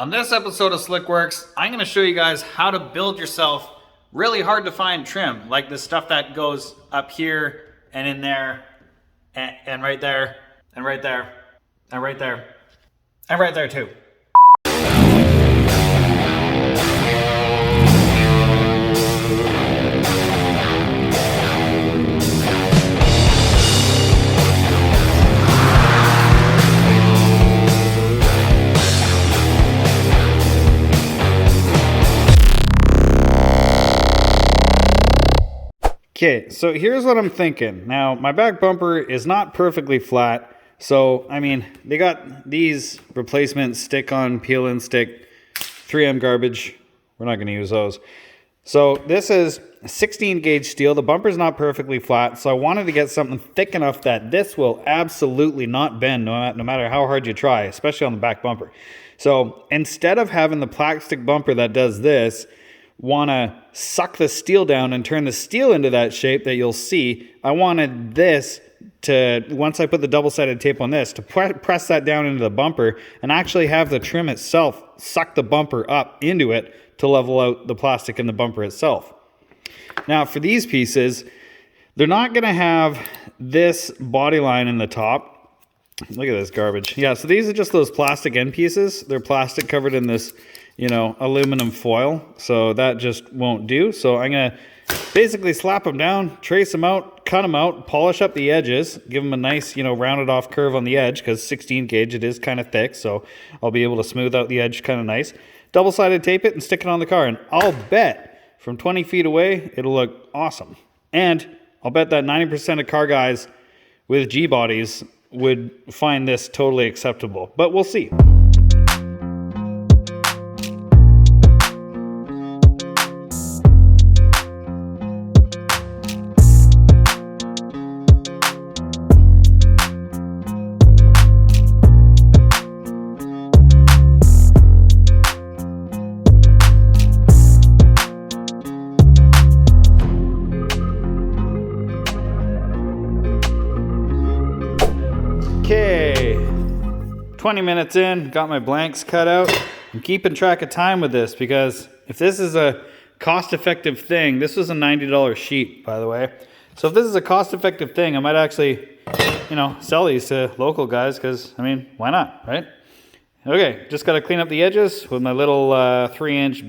On this episode of Slickworks, I'm going to show you guys how to build yourself really hard to find trim, like the stuff that goes up here and in there and right there and right there and right there and right there too. Okay, so here's what I'm thinking. Now, my back bumper is not perfectly flat, so, I mean, they got these replacement stick-on, peel-in stick, 3M garbage. We're not going to use those. So, this is 16 gauge steel. The bumper's not perfectly flat, so I wanted to get something thick enough that this will absolutely not bend no matter how hard you try, especially on the back bumper. So, instead of having the plastic bumper that does this, want to suck the steel down and turn the steel into that shape that you'll see, I wanted this to, once I put the double-sided tape on this, to press that down into the bumper and actually have the trim itself suck the bumper up into it to level out the plastic in the bumper itself. Now for these pieces, they're not going to have this body line in the top. Look at this garbage. Yeah, so these are just those plastic end pieces. They're plastic covered in this, aluminum foil, so that just won't do. So I'm gonna basically slap them down, trace them out, cut them out, polish up the edges, give them a nice, rounded off curve on the edge, because 16 gauge, it is kind of thick, so I'll be able to smooth out the edge kind of nice. Double-sided tape it and stick it on the car, and I'll bet from 20 feet away, it'll look awesome. And I'll bet that 90% of car guys with Gbodies would find this totally acceptable, but we'll see. Okay, 20 minutes in, got my blanks cut out. I'm keeping track of time with this because if this is a cost-effective thing, this was a $90 sheet, by the way. So if this is a cost-effective thing, I might actually, sell these to local guys because, why not, right? Okay, just got to clean up the edges with my little 3-inch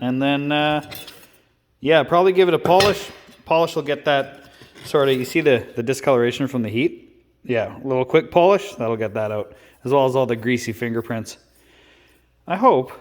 and then, probably give it a polish. Polish will get that sort of, you see the discoloration from the heat? Yeah, a little quick polish, that'll get that out, as well as all the greasy fingerprints. I hope.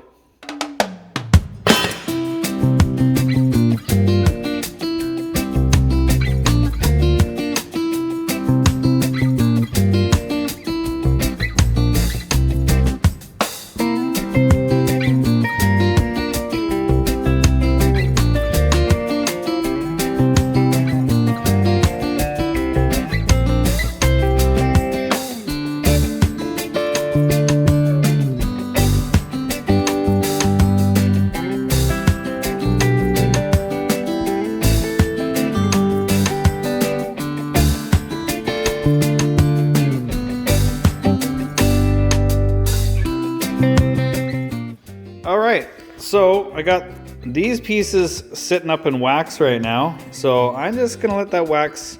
All right, so I got these pieces sitting up in wax right now. So I'm just gonna let that wax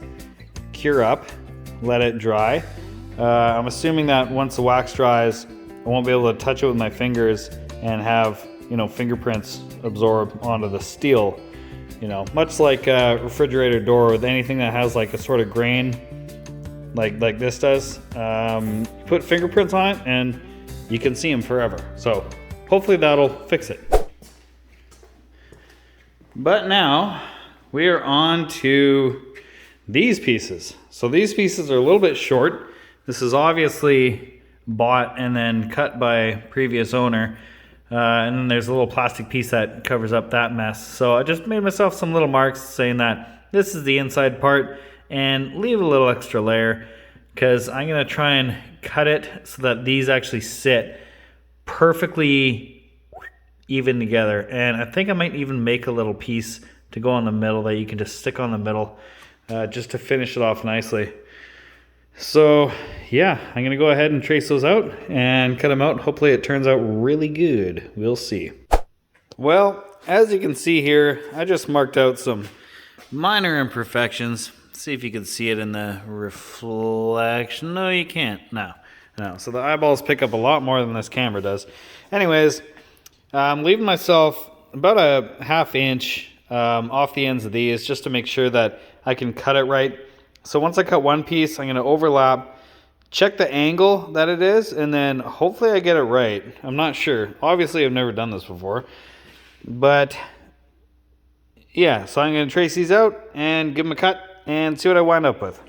cure up, let it dry. I'm assuming that once the wax dries, I won't be able to touch it with my fingers and have, fingerprints absorb onto the steel. Much like a refrigerator door with anything that has like a sort of grain, like this does. Put fingerprints on it and you can see them forever. So hopefully that'll fix it. But now we are on to these pieces. So these pieces are a little bit short. This is obviously bought and then cut by previous owner. And then there's a little plastic piece that covers up that mess. So I just made myself some little marks saying that this is the inside part and leave a little extra layer because I'm gonna try and cut it so that these actually sit perfectly even together. And I think I might even make a little piece to go in the middle that you can just stick on the middle just to finish it off nicely. So yeah, I'm gonna go ahead and trace those out and cut them out. Hopefully it turns out really good. We'll see. Well, as you can see here, I just marked out some minor imperfections. See if you can see it in the reflection. No, you can't. No. So the eyeballs pick up a lot more than this camera does. Anyways, I'm leaving myself about a ½ inch off the ends of these just to make sure that I can cut it right. So once I cut one piece, I'm going to overlap, check the angle that it is, and then hopefully I get it right. I'm not sure. Obviously, I've never done this before. But yeah, so I'm going to trace these out and give them a cut and see what I wind up with.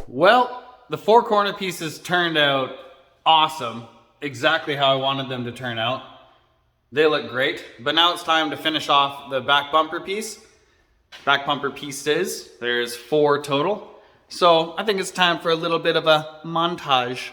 Well, the 4 corner pieces turned out awesome, exactly how I wanted them to turn out. They look great, but now it's time to finish off the back bumper piece. Back bumper pieces, there's 4 total. So I think it's time for a little bit of a montage.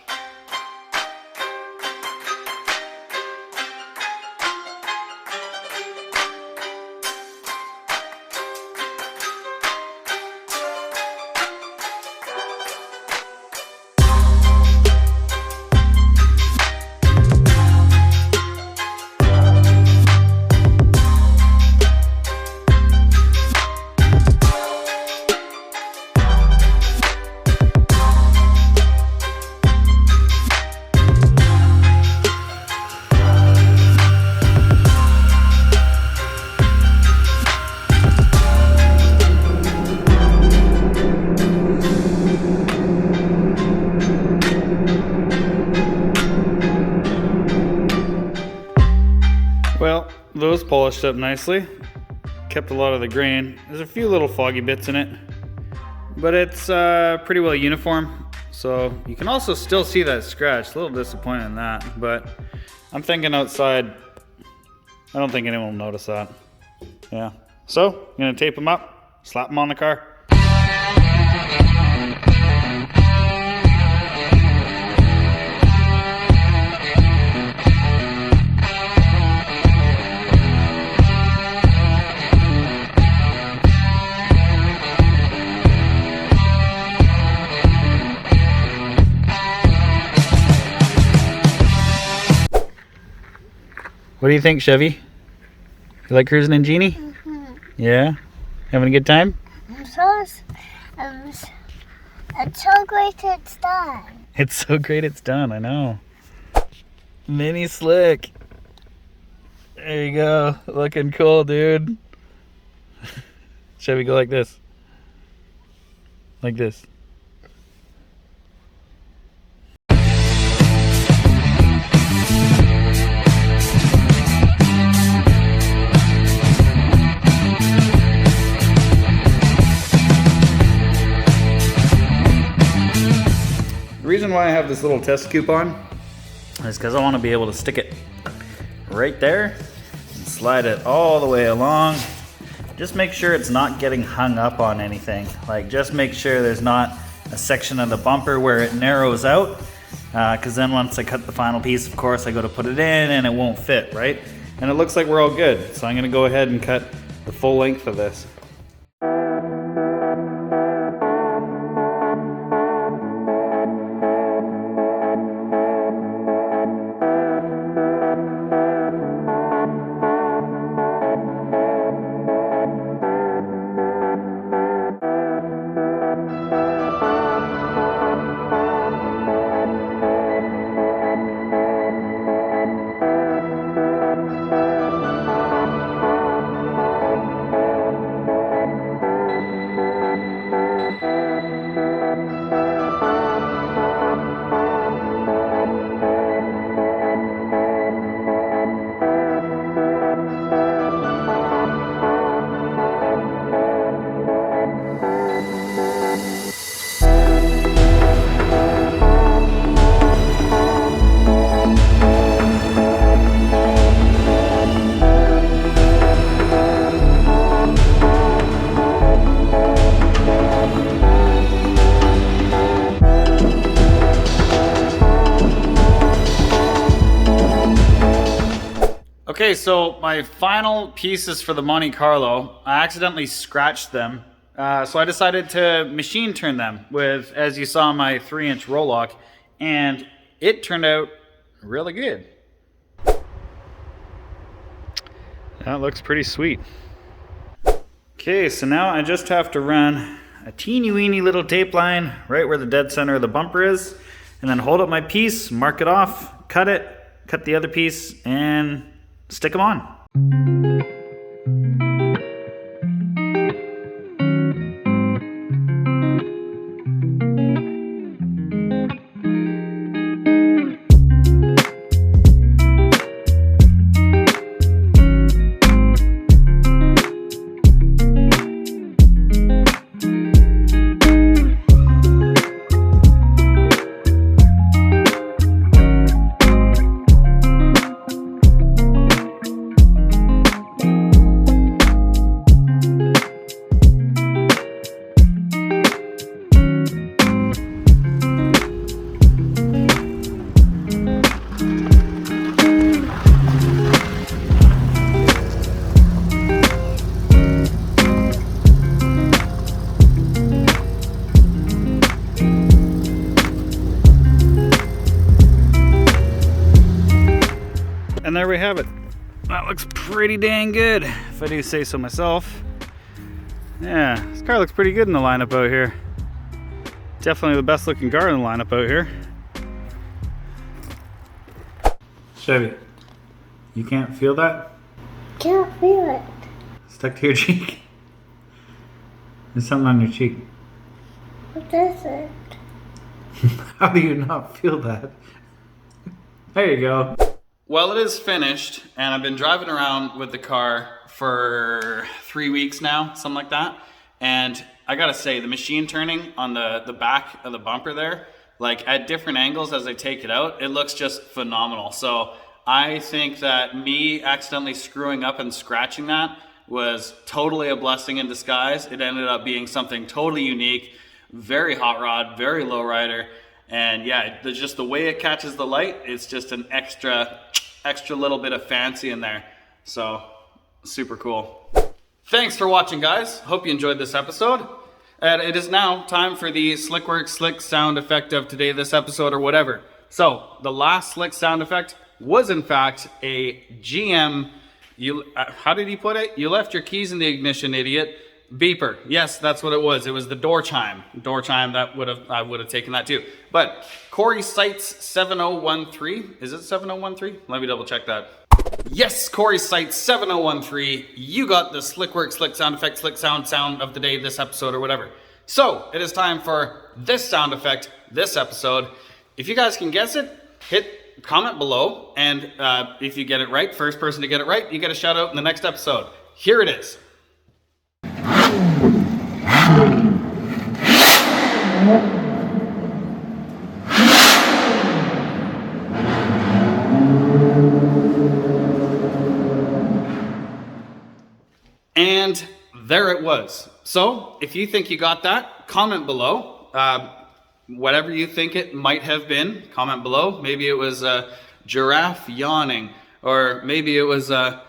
Well, those polished up nicely. Kept a lot of the grain. There's a few little foggy bits in it, but it's pretty well uniform. So you can also still see that scratch. A little disappointed in that, but I'm thinking outside, I don't think anyone will notice that. Yeah. So I'm gonna tape them up, slap them on the car. What do you think, Chevy? You like cruising in Genie? Mm-hmm. Yeah? Having a good time? It's so great it's done. It's so great it's done, I know. Mini slick. There you go. Looking cool, dude. Chevy, go like this. Like this. The reason why I have this little test coupon is because I want to be able to stick it right there and slide it all the way along just make sure it's not getting hung up on anything. Like, just make sure there's not a section of the bumper where it narrows out, because then once I cut the final piece, of course, I go to put it in and it won't fit, right? And it looks like we're all good. So I'm gonna go ahead and cut the full length of this. Okay, so my final pieces for the Monte Carlo, I accidentally scratched them. So I decided to machine turn them with, as you saw, my 3-inch roll lock, and it turned out really good. That looks pretty sweet. Okay, so now I just have to run a teeny weeny little tape line right where the dead center of the bumper is, and then hold up my piece, mark it off, cut it, cut the other piece, and stick them on. And there we have it. That looks pretty dang good, if I do say so myself. Yeah, this car looks pretty good in the lineup out here. Definitely the best looking car in the lineup out here. Chevy, you can't feel that? Can't feel it. Stuck to your cheek? There's something on your cheek. What is it? How do you not feel that? There you go. Well, it is finished, and I've been driving around with the car for 3 weeks now, something like that. And I gotta say, the machine turning on the back of the bumper there, like at different angles as I take it out, it looks just phenomenal. So I think that me accidentally screwing up and scratching that was totally a blessing in disguise. It ended up being something totally unique, very hot rod, very low rider. And yeah, just the way it catches the light, it's just an extra little bit of fancy in there. So super cool. Thanks for watching, guys. Hope you enjoyed this episode. And it is now time for the Slickworks slick sound effect of today, this episode, or whatever. So the last slick sound effect was in fact a GM. How did he put it? You left your keys in the ignition, idiot. Beeper. Yes, that's what it was. It was the door chime. Door chime, I would have taken that too. But Corey Sites 7013. Is it 7013? Let me double check that. Yes, Corey Sites 7013. You got the Slickworks slick sound effect, slick sound of the day, this episode, or whatever. So it is time for this sound effect, this episode. If you guys can guess it, hit comment below, and if you get it right, first person to get it right, you get a shout out in the next episode. Here it is. And there it was. So if you think you got that, comment below. Whatever you think it might have been, comment below. Maybe it was a giraffe yawning, or maybe it was a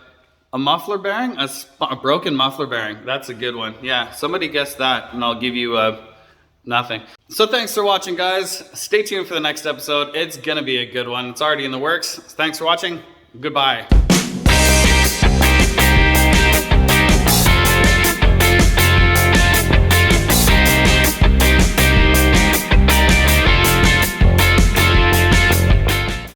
muffler bearing, a broken muffler bearing. That's a good one. Yeah, somebody guess that and I'll give you nothing. So thanks for watching, guys. Stay tuned for the next episode. It's gonna be a good one. It's already in the works. Thanks for watching. Goodbye.